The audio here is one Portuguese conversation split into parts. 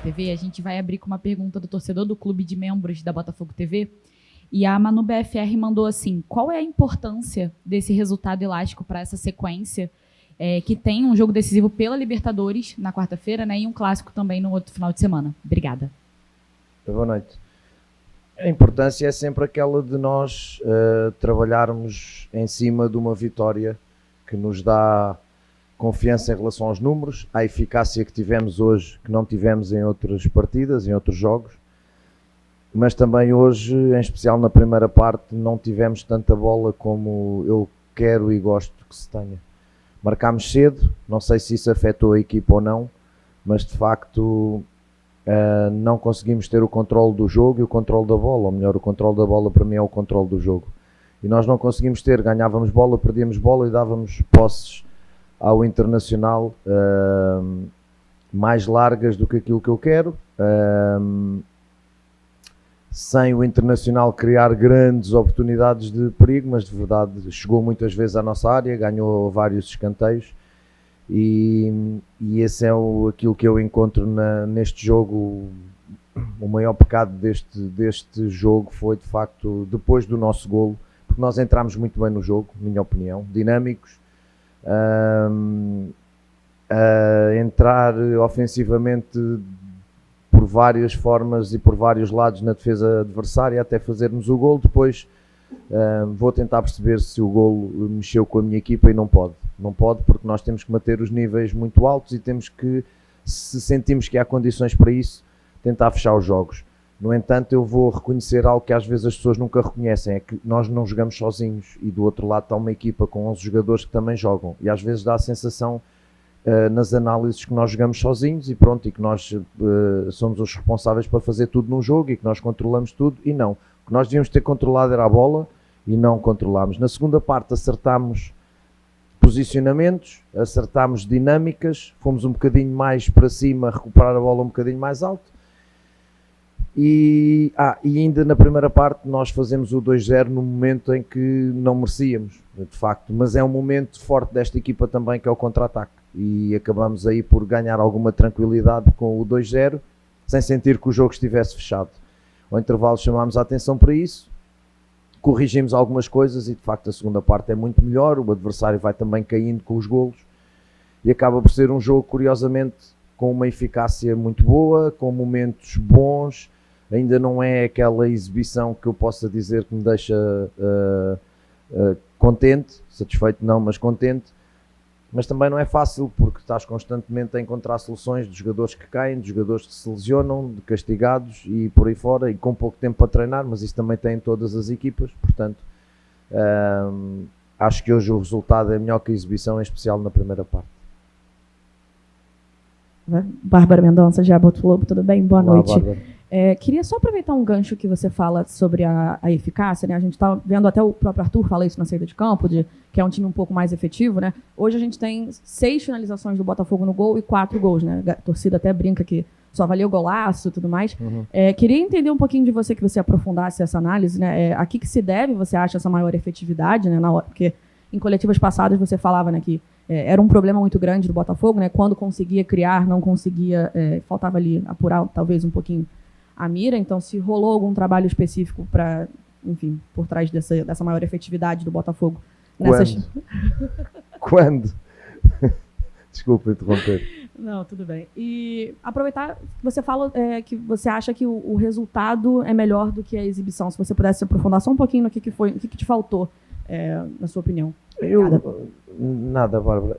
TV, a gente vai abrir com uma pergunta do torcedor do clube de membros da Botafogo TV. E a Manu BFR mandou assim: qual é a importância desse resultado elástico para essa sequência, que tem um jogo decisivo pela Libertadores na quarta-feira, né, e um clássico também no outro final de semana? Obrigada. Boa noite. A importância é sempre aquela de nós trabalharmos em cima de uma vitória que nos dá confiança em relação aos números, à eficácia que tivemos hoje, que não tivemos em outras partidas, em outros jogos, mas também hoje, em especial na primeira parte, não tivemos tanta bola como eu quero e gosto que se tenha. Marcámos cedo, não sei se isso afetou a equipa ou não, mas de facto não conseguimos ter o controle do jogo e o controle da bola, ou melhor, o controle da bola para mim é o controle do jogo. E nós não conseguimos ter, ganhávamos bola, perdíamos bola e dávamos posses ao Internacional mais largas do que aquilo que eu quero, sem o Internacional criar grandes oportunidades de perigo, mas de verdade chegou muitas vezes à nossa área, ganhou vários escanteios e esse é aquilo que eu encontro neste jogo. O maior pecado deste jogo foi de facto depois do nosso golo, porque nós entramos muito bem no jogo, minha opinião, dinâmicos, entrar ofensivamente por várias formas e por vários lados na defesa adversária até fazermos o golo. Depois vou tentar perceber se o golo mexeu com a minha equipa e não pode porque nós temos que manter os níveis muito altos e temos que, se sentimos que há condições para isso, tentar fechar os jogos. No entanto, eu vou reconhecer algo que às vezes as pessoas nunca reconhecem, é que nós não jogamos sozinhos e do outro lado está uma equipa com 11 jogadores que também jogam e às vezes dá a sensação nas análises que nós jogamos sozinhos e pronto, e que nós somos os responsáveis para fazer tudo num jogo e que nós controlamos tudo, e não. O que nós devíamos ter controlado era a bola e não controlámos. Na segunda parte acertámos posicionamentos, acertámos dinâmicas, fomos um bocadinho mais para cima, recuperar a bola um bocadinho mais alto. E ainda na primeira parte nós fazemos o 2-0 no momento em que não merecíamos, de facto, mas é um momento forte desta equipa também, que é o contra-ataque, e acabamos aí por ganhar alguma tranquilidade com o 2-0, sem sentir que o jogo estivesse fechado. Ao intervalo chamámos a atenção para isso, corrigimos algumas coisas e de facto a segunda parte é muito melhor, o adversário vai também caindo com os golos e acaba por ser um jogo, curiosamente, com uma eficácia muito boa, com momentos bons. Ainda não é aquela exibição que eu possa dizer que me deixa contente, satisfeito não, mas contente. Mas também não é fácil, porque estás constantemente a encontrar soluções de jogadores que caem, de jogadores que se lesionam, de castigados e por aí fora, e com pouco tempo para treinar, mas isso também tem em todas as equipas. Portanto, acho que hoje o resultado é melhor que a exibição, em especial na primeira parte. Bárbara Mendonça, Jabot Lobo, tudo bem? Boa noite. Bárbara. Queria só aproveitar um gancho que você fala sobre a eficácia, né? A gente está vendo, até o próprio Arthur fala isso na saída de campo, que é um time um pouco mais efetivo, né? Hoje a gente tem 6 finalizações do Botafogo no gol e 4 gols, né? A torcida até brinca que só valia o golaço e tudo mais. Uhum. Queria entender um pouquinho de você, que você aprofundasse essa análise, né? A que se deve, você acha, essa maior efetividade, né? Porque em coletivas passadas você falava, né, que era um problema muito grande do Botafogo, né? Quando conseguia criar, não conseguia, faltava ali apurar talvez um pouquinho a mira. Então, se rolou algum trabalho específico para, enfim, por trás dessa maior efetividade do Botafogo nessas... Quando? Desculpa interromper. Não, tudo bem. E aproveitar que você fala que você acha que o resultado é melhor do que a exibição. Se você pudesse aprofundar só um pouquinho no que te faltou, na sua opinião. Nada, Bárbara.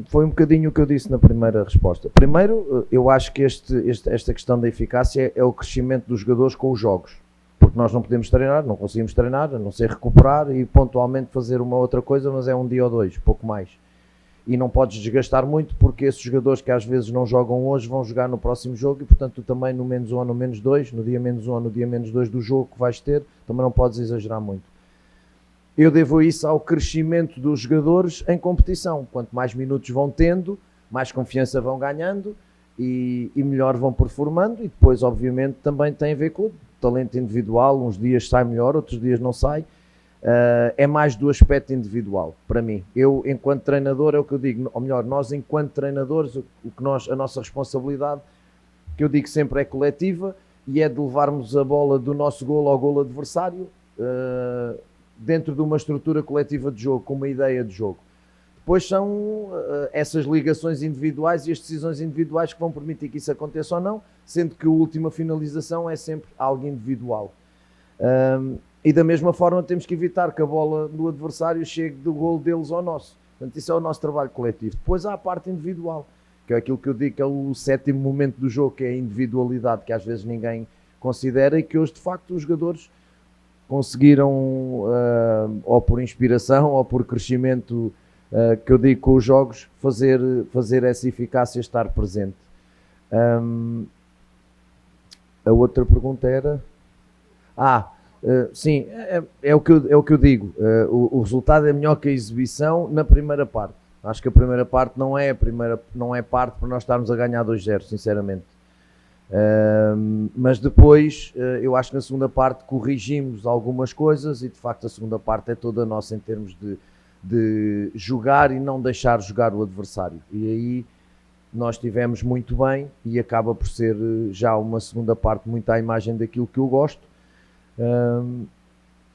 Foi um bocadinho o que eu disse na primeira resposta. Primeiro, eu acho que esta questão da eficácia é o crescimento dos jogadores com os jogos. Porque nós não podemos treinar, não conseguimos treinar, a não ser recuperar e pontualmente fazer uma outra coisa, mas é um dia ou dois, pouco mais. E não podes desgastar muito, porque esses jogadores que às vezes não jogam hoje vão jogar no próximo jogo e, portanto, tu também no -1 ou no -2, no dia -1 ou no dia -2 do jogo que vais ter, também não podes exagerar muito. Eu devo isso ao crescimento dos jogadores em competição. Quanto mais minutos vão tendo, mais confiança vão ganhando e melhor vão performando, e depois, obviamente, também tem a ver com o talento individual. Uns dias sai melhor, outros dias não sai. É mais do aspecto individual, para mim. Eu, enquanto treinador, é o que eu digo, ou melhor, nós, enquanto treinadores, a nossa responsabilidade que eu digo sempre é coletiva, e é de levarmos a bola do nosso golo ao golo adversário, dentro de uma estrutura coletiva de jogo, com uma ideia de jogo. Depois são essas ligações individuais e as decisões individuais que vão permitir que isso aconteça ou não, sendo que a última finalização é sempre algo individual. E da mesma forma temos que evitar que a bola do adversário chegue do golo deles ao nosso. Portanto, isso é o nosso trabalho coletivo. Depois há a parte individual, que é aquilo que eu digo que é o sétimo momento do jogo, que é a individualidade, que às vezes ninguém considera, e que hoje de facto os jogadores conseguiram, ou por inspiração ou por crescimento, que eu digo com os jogos, fazer essa eficácia estar presente. A outra pergunta era... sim, é o que eu digo. O resultado é melhor que a exibição na primeira parte. Acho que a primeira parte não é parte para nós estarmos a ganhar 2-0, sinceramente. Mas depois, eu acho que na segunda parte corrigimos algumas coisas e de facto a segunda parte é toda nossa em termos de jogar e não deixar jogar o adversário. E aí nós estivemos muito bem e acaba por ser já uma segunda parte muito à imagem daquilo que eu gosto.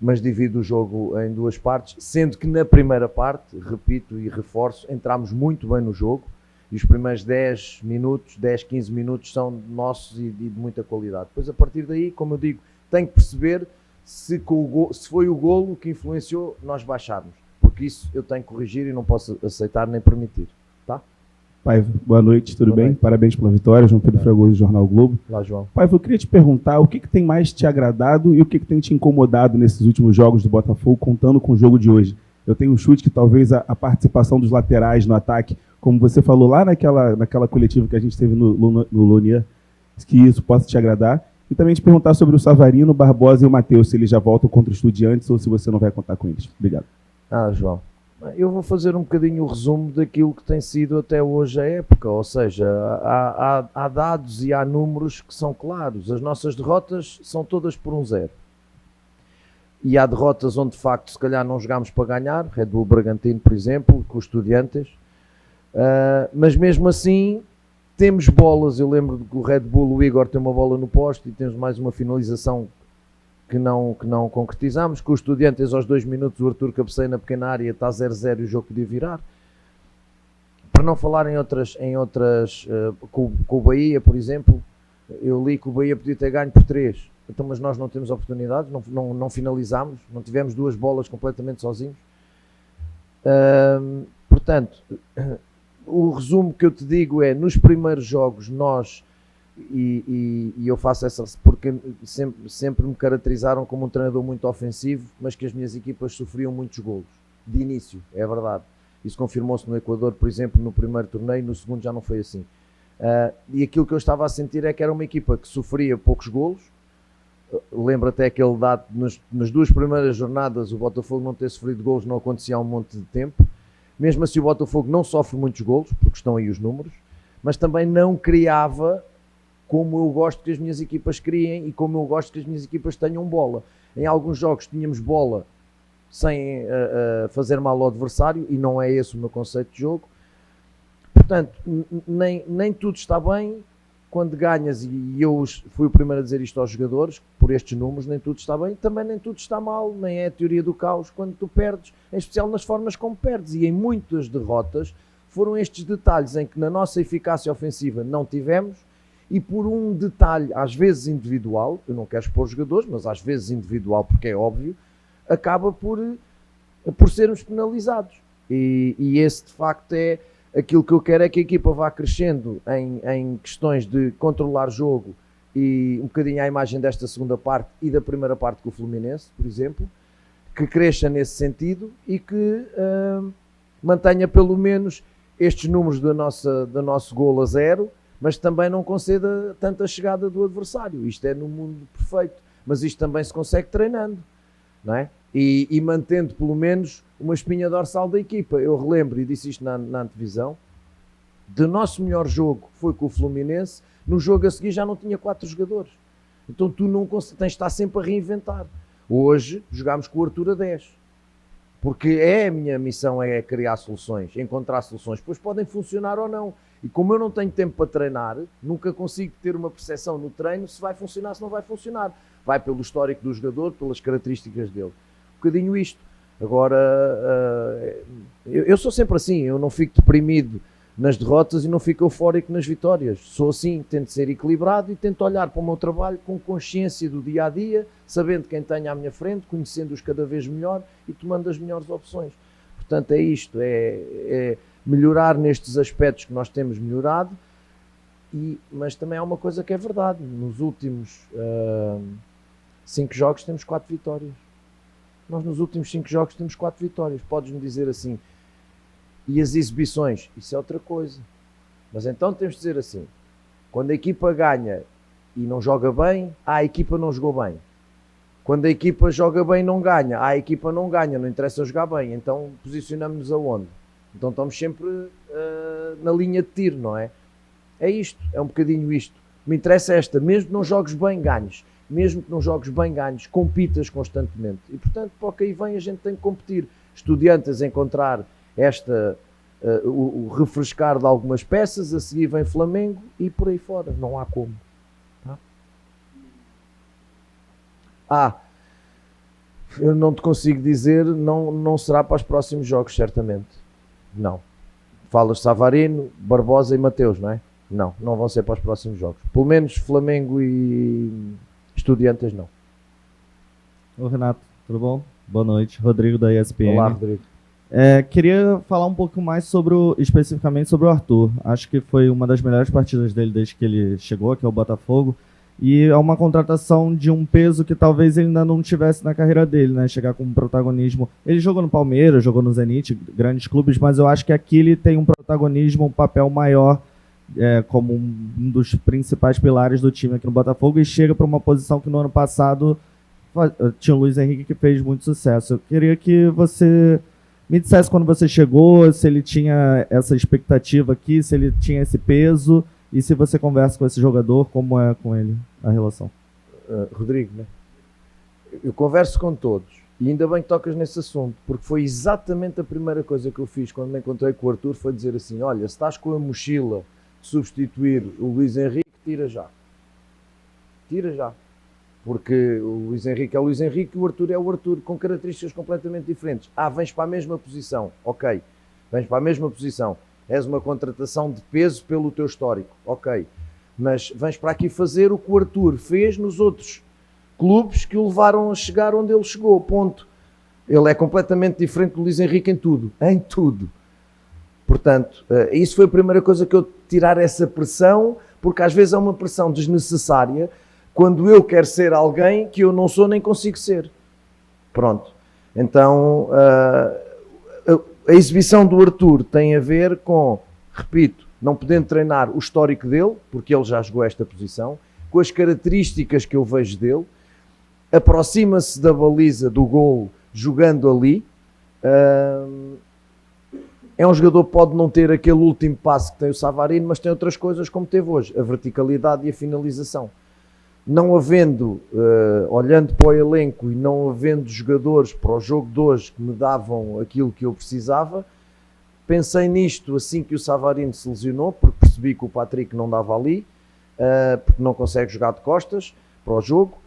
Mas divido o jogo em duas partes, sendo que na primeira parte, repito e reforço, entramos muito bem no jogo e os primeiros 10, 15 minutos são nossos e de muita qualidade. Depois a partir daí, como eu digo, tenho que perceber se foi o golo que influenciou nós baixarmos, porque isso eu tenho que corrigir e não posso aceitar nem permitir. Tá? Paiva, boa noite, tudo bem? Noite. Parabéns pela vitória, João Pedro Fragoso, do Jornal Globo. Lá, João. Paiva, eu queria te perguntar o que tem mais te agradado e o que tem te incomodado nesses últimos jogos do Botafogo, contando com o jogo de hoje. Eu tenho um chute que talvez a participação dos laterais no ataque, como você falou lá naquela coletiva que a gente teve no Lonier, que isso possa te agradar. E também te perguntar sobre o Savarino, o Barbosa e o Matheus, se eles já voltam contra o Estudiantes ou se você não vai contar com eles. Obrigado. João, eu vou fazer um bocadinho o resumo daquilo que tem sido até hoje a época, ou seja, há dados e há números que são claros. As nossas derrotas são todas por 1-0. E há derrotas onde de facto se calhar não jogámos para ganhar, Red Bull Bragantino, por exemplo, com os Estudiantes, mas mesmo assim temos bolas. Eu lembro que o Red Bull, o Igor tem uma bola no poste e temos mais uma finalização que não concretizamos. Com os Estudiantes aos 2 minutos o Arthur cabeceia na pequena área, está 0-0 e o jogo podia virar. Para não falar em outras com o Bahia, por exemplo, eu li que o Bahia podia ter ganho por 3. Então, mas nós não temos oportunidades, não finalizámos, não tivemos 2 bolas completamente sozinhos. Portanto, o resumo que eu te digo é, nos primeiros jogos nós, e eu faço essa porque sempre me caracterizaram como um treinador muito ofensivo, mas que as minhas equipas sofriam muitos golos, de início, é verdade. Isso confirmou-se no Equador, por exemplo, no primeiro torneio, no segundo já não foi assim. E aquilo que eu estava a sentir é que era uma equipa que sofria poucos golos. Lembro até aquele dado, nas 2 primeiras jornadas o Botafogo não ter sofrido golos não acontecia há um monte de tempo. Mesmo assim o Botafogo não sofre muitos golos, porque estão aí os números, mas também não criava como eu gosto que as minhas equipas criem e como eu gosto que as minhas equipas tenham bola. Em alguns jogos tínhamos bola sem fazer mal ao adversário e não é esse o meu conceito de jogo. Portanto, nem tudo está bem quando ganhas, e eu fui o primeiro a dizer isto aos jogadores, por estes números, nem tudo está bem, também nem tudo está mal, nem é a teoria do caos quando tu perdes, em especial nas formas como perdes, e em muitas derrotas foram estes detalhes em que na nossa eficácia ofensiva não tivemos, e por um detalhe, às vezes individual, eu não quero expor os jogadores, mas às vezes individual, porque é óbvio, acaba por sermos penalizados, e esse de facto é aquilo que eu quero, é que a equipa vá crescendo em questões de controlar jogo e um bocadinho à imagem desta segunda parte e da primeira parte com o Fluminense, por exemplo, que cresça nesse sentido e que mantenha pelo menos estes números do nosso golo a 0, mas também não conceda tanta chegada do adversário. Isto é no mundo perfeito, mas isto também se consegue treinando, não é? E mantendo pelo menos uma espinha dorsal da equipa. Eu relembro, e disse isto na antevisão, do nosso melhor jogo foi com o Fluminense, no jogo a seguir já não tinha 4 jogadores. Então tu não tens de estar sempre a reinventar. Hoje jogámos com o Arthur a 10. Porque a minha missão é criar soluções, encontrar soluções, depois podem funcionar ou não. E como eu não tenho tempo para treinar, nunca consigo ter uma percepção no treino se vai funcionar, se não vai funcionar. Vai pelo histórico do jogador, pelas características dele. Um bocadinho isto. Agora, eu sou sempre assim, eu não fico deprimido nas derrotas e não fico eufórico nas vitórias. Sou assim, tento ser equilibrado e tento olhar para o meu trabalho com consciência do dia-a-dia, sabendo quem tenho à minha frente, conhecendo-os cada vez melhor e tomando as melhores opções. Portanto, é isto, é melhorar nestes aspectos que nós temos melhorado, mas também há uma coisa que é verdade. Nos últimos 5 jogos temos 4 vitórias. Nós nos últimos 5 jogos temos 4 vitórias. Podes-me dizer assim, e as exibições? Isso é outra coisa. Mas então temos de dizer assim, quando a equipa ganha e não joga bem, a equipa não jogou bem. Quando a equipa joga bem e não ganha, a equipa não ganha, não interessa jogar bem. Então posicionamos-nos aonde? Então estamos sempre na linha de tiro, não é? É isto, é um bocadinho isto. Me interessa esta, mesmo que não jogues bem, ganhes. Mesmo que não jogues bem, ganhes. Compitas constantemente. E portanto, para o que aí vem, a gente tem que competir. Estudiantes encontrar o refrescar de algumas peças, a seguir vem Flamengo e por aí fora. Não há como. Tá? Eu não te consigo dizer, não será para os próximos jogos, certamente. Não. Falas Savarino, Barbosa e Mateus, não é? Não vão ser para os próximos jogos. Pelo menos Flamengo e Estudiantes não. Ô Renato, tudo bom? Boa noite. Rodrigo da ESPN. Olá, Rodrigo. Queria falar um pouco mais especificamente sobre o Arthur. Acho que foi uma das melhores partidas dele desde que ele chegou aqui ao Botafogo. E é uma contratação de um peso que talvez ele ainda não tivesse na carreira dele, né? Chegar com um protagonismo. Ele jogou no Palmeiras, jogou no Zenit, grandes clubes, mas eu acho que aqui ele tem um protagonismo, um papel maior, como um dos principais pilares do time aqui no Botafogo, e chega para uma posição que no ano passado tinha o Luiz Henrique, que fez muito sucesso. Eu queria que você me dissesse quando você chegou, se ele tinha essa expectativa aqui, se ele tinha esse peso, e se você conversa com esse jogador, como é com ele a relação? Rodrigo, né? Eu converso com todos, e ainda bem que tocas nesse assunto, porque foi exatamente a primeira coisa que eu fiz quando me encontrei com o Arthur, foi dizer assim, olha, se estás com a mochila de substituir o Luiz Henrique, tira já. Tira já. Porque o Luiz Henrique é o Luiz Henrique e o Arthur é o Arthur, com características completamente diferentes. Vens para a mesma posição. Ok, vens para a mesma posição. És uma contratação de peso pelo teu histórico. Ok, mas vens para aqui fazer o que o Arthur fez nos outros clubes que o levaram a chegar onde ele chegou, ponto. Ele é completamente diferente do Luiz Henrique em tudo. Em tudo. Portanto, isso foi a primeira coisa que eu tirar essa pressão, porque às vezes é uma pressão desnecessária, quando eu quero ser alguém que eu não sou nem consigo ser. Pronto. Então, a exibição do Arthur tem a ver com, repito, não podendo treinar o histórico dele, porque ele já jogou esta posição, com as características que eu vejo dele, aproxima-se da baliza do golo jogando ali. É um jogador que pode não ter aquele último passo que tem o Savarino, mas tem outras coisas como teve hoje, a verticalidade e a finalização. Não havendo, olhando para o elenco e não havendo jogadores para o jogo de hoje que me davam aquilo que eu precisava, pensei nisto assim que o Savarino se lesionou, porque percebi que o Patrick não dava ali, porque não consegue jogar de costas para o jogo.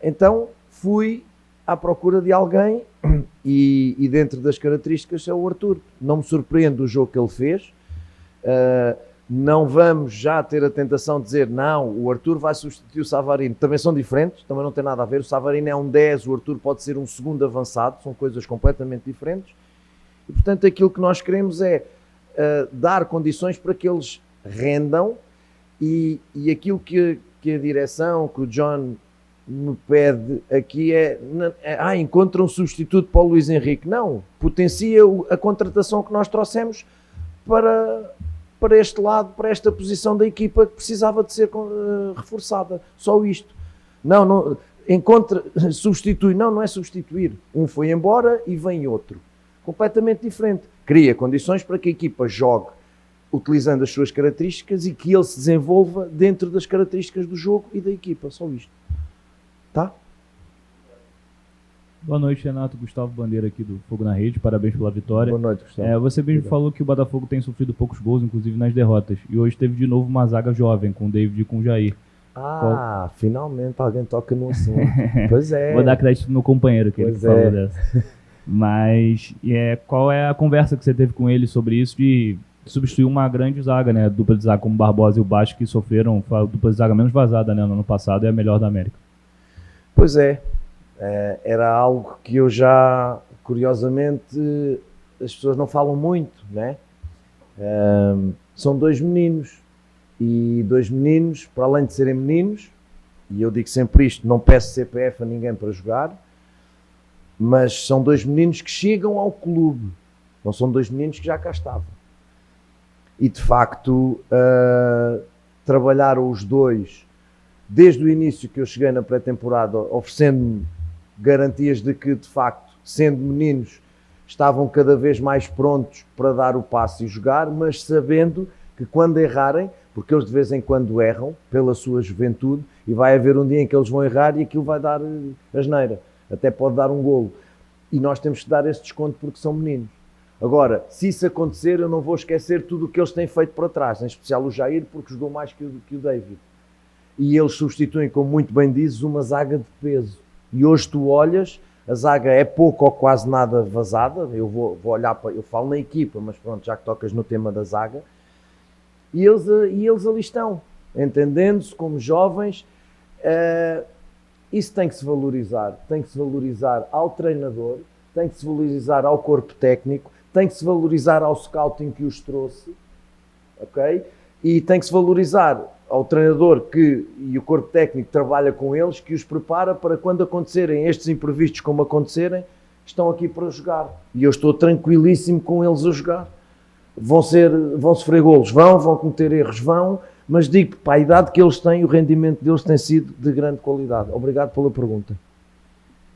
Então fui à procura de alguém e dentro das características é o Arthur. Não me surpreende o jogo que ele fez. Não vamos já ter a tentação de dizer não, o Arthur vai substituir o Savarino. Também são diferentes, também não tem nada a ver. O Savarino é um 10, o Arthur pode ser um segundo avançado, são coisas completamente diferentes. E portanto aquilo que nós queremos é dar condições para que eles rendam e aquilo que a direção, que o John me pede aqui encontra um substituto para o Luiz Henrique. Não, potencia a contratação que nós trouxemos para este lado, para esta posição da equipa que precisava de ser reforçada. Só isto. Não substitui. Não é substituir. Um foi embora e vem outro. Completamente diferente. Cria condições para que a equipa jogue utilizando as suas características e que ele se desenvolva dentro das características do jogo e da equipa. Só isto. Tá? Boa noite, Renato. Gustavo Bandeira aqui do Fogo na Rede. Parabéns pela vitória. Boa noite, Gustavo. Você mesmo falou que o Botafogo tem sofrido poucos gols, inclusive nas derrotas. E hoje teve de novo uma zaga jovem, com o David e com o Jair. Finalmente alguém toca no assunto. Pois é. Vou dar crédito no companheiro que ele falou dessa. Mas qual é a conversa que você teve com ele sobre isso de substituir uma grande zaga, né? Dupla de zaga como o Barbosa e o Bastos, que sofreram a dupla de zaga menos vazada, né, no ano passado, é a melhor da América. Pois é. Era algo que eu já, curiosamente, as pessoas não falam muito, né? São dois meninos, e dois meninos, para além de serem meninos, e eu digo sempre isto, não peço CPF a ninguém para jogar, mas são dois meninos que chegam ao clube, não são dois meninos que já cá estavam. E de facto, trabalharam os dois desde o início que eu cheguei na pré-temporada, oferecendo-me garantias de que, de facto, sendo meninos, estavam cada vez mais prontos para dar o passo e jogar, mas sabendo que quando errarem, porque eles de vez em quando erram pela sua juventude, e vai haver um dia em que eles vão errar e aquilo vai dar asneira, até pode dar um golo. E nós temos que dar esse desconto porque são meninos. Agora, se isso acontecer, eu não vou esquecer tudo o que eles têm feito para trás, em especial o Jair, porque jogou mais que o David. E eles substituem, como muito bem dizes, uma zaga de peso. E hoje tu olhas, a zaga é pouco ou quase nada vazada, eu vou olhar para, eu falo na equipa, mas pronto, já que tocas no tema da zaga, e eles ali estão, entendendo-se como jovens. Isso tem que se valorizar ao treinador, tem que se valorizar ao corpo técnico, tem que se valorizar ao scouting que os trouxe, ok? E tem que se valorizar ao treinador e o corpo técnico que trabalha com eles, que os prepara para quando acontecerem estes imprevistos como acontecerem, estão aqui para jogar. E eu estou tranquilíssimo com eles a jogar. Vão sofrer golos, vão cometer erros, mas digo, para a idade que eles têm, o rendimento deles tem sido de grande qualidade. Obrigado pela pergunta.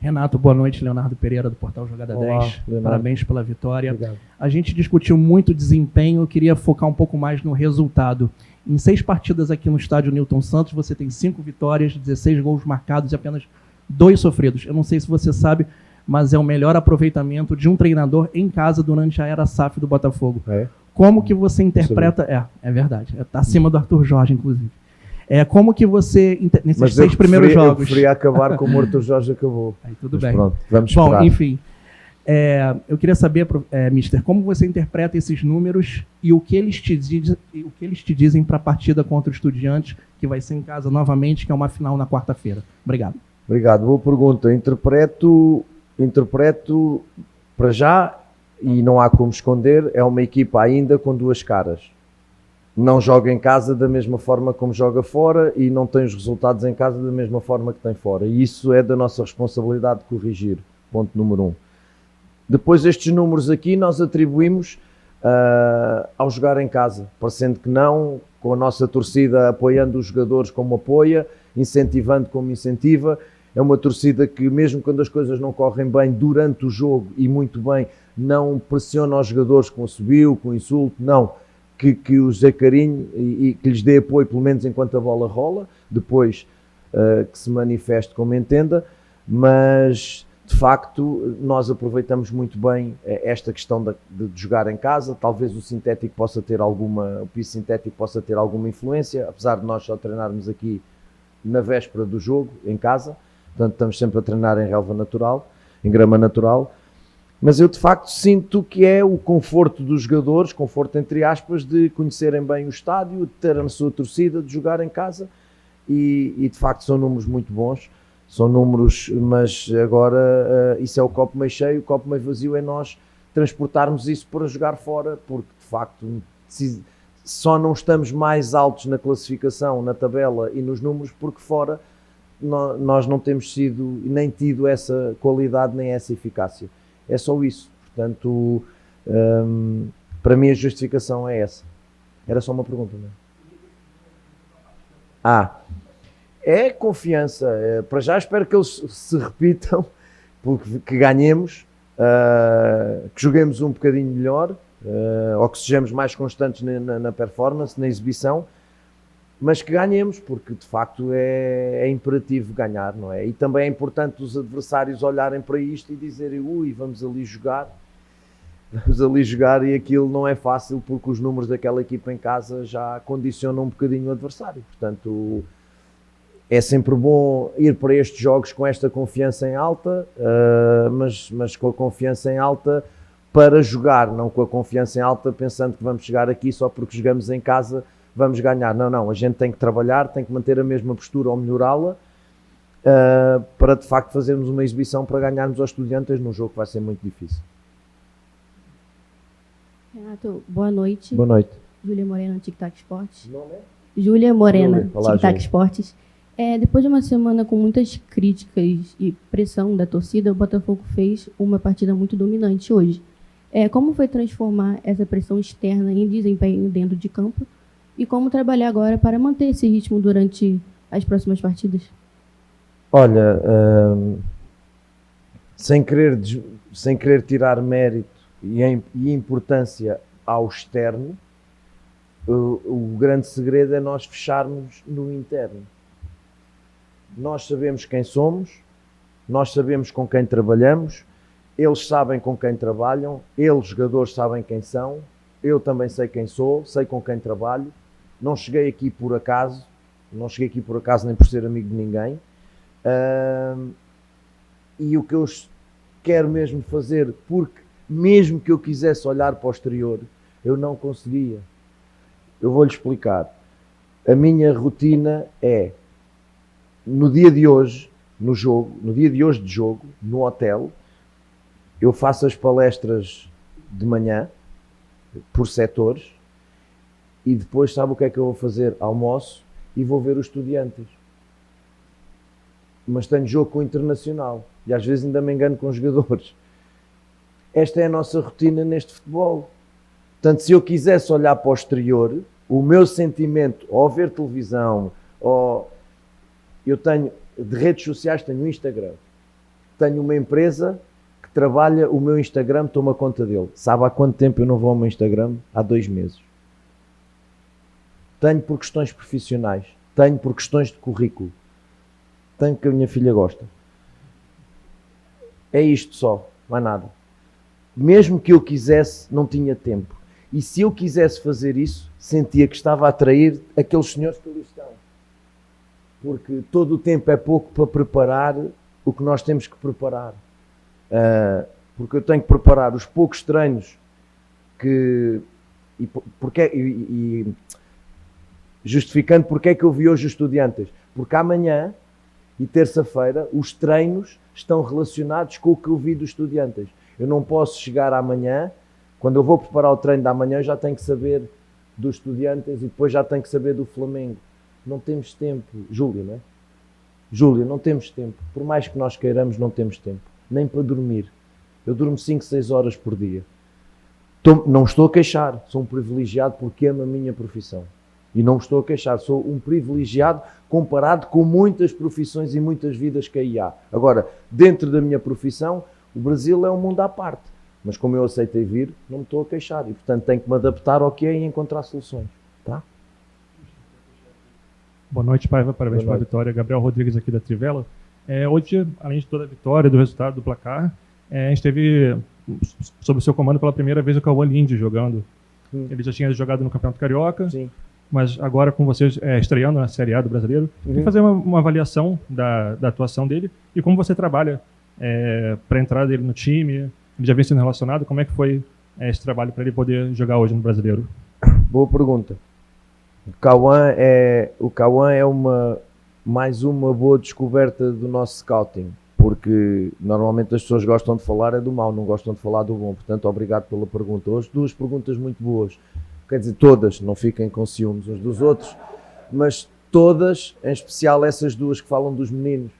Renato, boa noite. Leonardo Pereira, do Portal Jogada Olá, 10. Leonardo. Parabéns pela vitória. Obrigado. A gente discutiu muito desempenho, eu queria focar um pouco mais no resultado. Em 6 partidas aqui no estádio Newton Santos, você tem 5 vitórias, 16 gols marcados e apenas 2 sofridos. Eu não sei se você sabe, mas é o melhor aproveitamento de um treinador em casa durante a era SAF do Botafogo. Como que você interpreta... É verdade. Está acima do Arthur Jorge, inclusive. Como que você... Nesses 6 primeiros jogos... Eu preferia acabar como o Arthur Jorge acabou. Aí tudo mas bem. Pronto, vamos esperar. Bom, enfim... eu queria saber, Mister, como você interpreta esses números e o que eles te dizem para a partida contra o Estudiantes, que vai ser em casa novamente, que é uma final na quarta-feira. Obrigado. Obrigado, boa pergunta. Interpreto para já, e não há como esconder, é uma equipa ainda com 2 caras. Não joga em casa da mesma forma como joga fora e não tem os resultados em casa da mesma forma que tem fora. E isso é da nossa responsabilidade de corrigir. Ponto número 1. Depois estes números aqui nós atribuímos ao jogar em casa, parecendo que não, com a nossa torcida apoiando os jogadores como apoia, incentivando como incentiva. É uma torcida que mesmo quando as coisas não correm bem durante o jogo, e muito bem, não pressiona os jogadores com assobio, com insulto, não. Que os dê carinho e que lhes dê apoio, pelo menos enquanto a bola rola, depois que se manifeste como entenda, mas de facto nós aproveitamos muito bem esta questão de jogar em casa. Talvez o sintético possa ter o piso sintético possa ter alguma influência, apesar de nós só treinarmos aqui na véspera do jogo, em casa, portanto estamos sempre a treinar em relva natural, em grama natural. Mas eu de facto sinto que é o conforto dos jogadores, conforto entre aspas, de conhecerem bem o estádio, de ter a sua torcida, de jogar em casa, e de facto são números muito bons, são números, mas agora isso é o copo meio cheio. O copo meio vazio é nós transportarmos isso para jogar fora, porque de facto só não estamos mais altos na classificação, na tabela e nos números, porque fora nós não temos sido nem tido essa qualidade nem essa eficácia. É só isso. Portanto, para mim a justificação é essa. Era só uma pergunta, não é? É confiança. Para já espero que eles se repitam, que ganhemos, que joguemos um bocadinho melhor, ou que sejamos mais constantes na performance, na exibição. mas que ganhemos, porque de facto é imperativo ganhar, não é? E também é importante os adversários olharem para isto e dizerem, ui, vamos ali jogar, e aquilo não é fácil, porque os números daquela equipa em casa já condicionam um bocadinho o adversário. Portanto, é sempre bom ir para estes jogos com esta confiança em alta, mas com a confiança em alta para jogar, não com a confiança em alta pensando que vamos chegar aqui só porque jogamos em casa, vamos ganhar. Não, a gente tem que trabalhar, tem que manter a mesma postura ou melhorá-la, para de facto fazermos uma exibição para ganharmos aos Estudiantes num jogo que vai ser muito difícil. Renato, boa noite. Boa noite. Júlia Morena, Tic Tac Esportes. Nome é? Júlia Morena, Olá, Tic Tac Júlia. Esportes. Depois de uma semana com muitas críticas e pressão da torcida, o Botafogo fez uma partida muito dominante hoje. Como foi transformar essa pressão externa em desempenho dentro de campo e como trabalhar agora para manter esse ritmo durante as próximas partidas? Olha, sem querer tirar mérito e importância ao externo, o grande segredo é nós fecharmos no interno. Nós sabemos quem somos, nós sabemos com quem trabalhamos, eles sabem com quem trabalham, eles, jogadores, sabem quem são, eu também sei quem sou, sei com quem trabalho. Não cheguei aqui por acaso nem por ser amigo de ninguém. E o que eu quero mesmo fazer, porque mesmo que eu quisesse olhar para o exterior, eu não conseguia. Eu vou-lhe explicar. A minha rotina é, no dia de hoje, no jogo, no hotel, eu faço as palestras de manhã, por setores, e depois sabe o que é que eu vou fazer? Almoço e vou ver os Estudiantes. Mas tenho jogo com o Internacional, e às vezes ainda me engano com os jogadores. Esta é a nossa rotina neste futebol. Portanto, se eu quisesse olhar para o exterior, o meu sentimento, ao ver televisão, eu tenho, de redes sociais, tenho o Instagram. Tenho uma empresa que trabalha o meu Instagram, toma conta dele. Sabe há quanto tempo eu não vou ao meu Instagram? Há 2 meses. Tenho por questões profissionais. Tenho por questões de currículo. Tenho porque a minha filha gosta. É isto só, não é nada. Mesmo que eu quisesse, não tinha tempo. E se eu quisesse fazer isso, sentia que estava a atrair aqueles senhores que ali estão. Porque todo o tempo é pouco para preparar o que nós temos que preparar. Porque eu tenho que preparar os poucos treinos justificando porque é que eu vi hoje os Estudiantes. Porque amanhã e terça-feira os treinos estão relacionados com o que eu vi dos Estudiantes. Eu não posso chegar amanhã, quando eu vou preparar o treino da manhã, já tenho que saber dos Estudiantes e depois já tenho que saber do Flamengo. Não temos tempo. Júlia, não é? Júlia, não temos tempo. Por mais que nós queiramos, não temos tempo. Nem para dormir. Eu durmo 5, 6 horas por dia. Não estou a queixar. Sou um privilegiado porque amo a minha profissão. E não estou a queixar. Sou um privilegiado comparado com muitas profissões e muitas vidas que aí há. Agora, dentro da minha profissão, o Brasil é um mundo à parte. Mas como eu aceitei vir, não me estou a queixar. E, portanto, tenho que me adaptar ao que é e encontrar soluções. Tá? Boa noite, Paiva. Parabéns pela vitória. Gabriel Rodrigues aqui da Trivela. Hoje, além de toda a vitória, do resultado, do placar, a gente teve, sob o seu comando, pela primeira vez o Cauã Linde jogando. Ele já tinha jogado no Campeonato Carioca, Sim. Mas agora com vocês estreando na Série A do Brasileiro. Queria fazer uma avaliação da atuação dele e como você trabalha para a entrada dele no time. Ele já vem sendo relacionado. Como é que foi esse trabalho para ele poder jogar hoje no Brasileiro? Boa pergunta. O Cauã é mais uma boa descoberta do nosso scouting, porque normalmente as pessoas gostam de falar do mau, não gostam de falar do bom. Portanto, obrigado pela pergunta. Hoje 2 perguntas muito boas. Quer dizer, todas, não fiquem com ciúmes uns dos outros, mas todas, em especial essas 2 que falam dos meninos.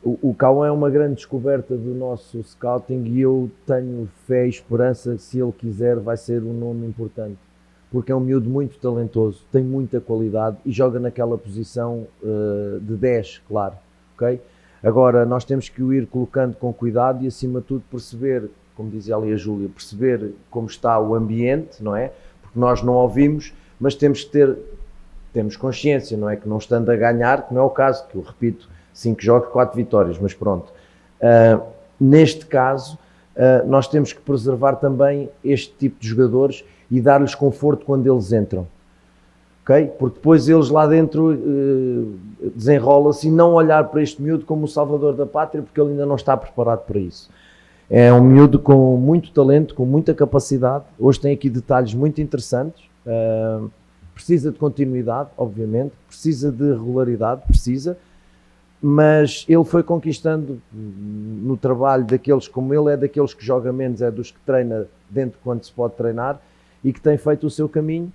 O Cauã é uma grande descoberta do nosso scouting e eu tenho fé e esperança que, se ele quiser, vai ser um nome importante. Porque é um miúdo muito talentoso, tem muita qualidade e joga naquela posição de 10, claro. Okay? Agora, nós temos que o ir colocando com cuidado e, acima de tudo, perceber, como dizia ali a Júlia, perceber como está o ambiente, não é? Porque nós não ouvimos, mas temos consciência, não é? Que não estando a ganhar, que não é o caso, que eu repito, 5 jogos, 4 vitórias, mas pronto. Neste caso, nós temos que preservar também este tipo de jogadores e dar-lhes conforto quando eles entram. Okay? Porque depois eles lá dentro desenrolam-se e não olhar para este miúdo como o salvador da pátria, porque ele ainda não está preparado para isso. É um miúdo com muito talento, com muita capacidade. Hoje tem aqui detalhes muito interessantes. Precisa de continuidade, obviamente. Precisa de regularidade, precisa. Mas ele foi conquistando no trabalho daqueles, como ele é daqueles que joga menos, é dos que treina dentro quando se pode treinar e que tem feito o seu caminho.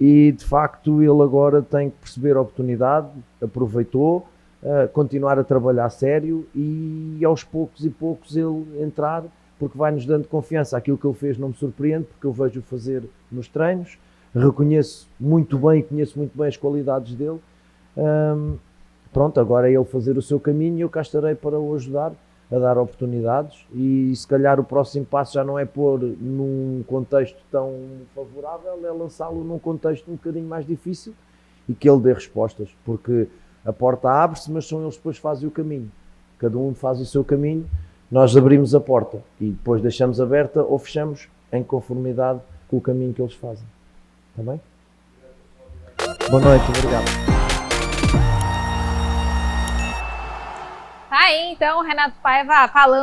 E de facto ele agora tem que perceber a oportunidade, aproveitou, continuar a trabalhar a sério e aos poucos e poucos ele entrar, porque vai nos dando confiança. Aquilo que ele fez não me surpreende, porque eu vejo-o fazer nos treinos, reconheço muito bem e conheço muito bem as qualidades dele. Pronto, agora é ele fazer o seu caminho e eu cá estarei para o ajudar a dar oportunidades e se calhar o próximo passo já não é pôr num contexto tão favorável, é lançá-lo num contexto um bocadinho mais difícil e que ele dê respostas, porque a porta abre-se, mas são eles que depois fazem o caminho. Cada um faz o seu caminho, nós abrimos a porta e depois deixamos aberta ou fechamos em conformidade com o caminho que eles fazem. Está bem? Boa noite, obrigado. Tá aí, então, Renato Paiva falando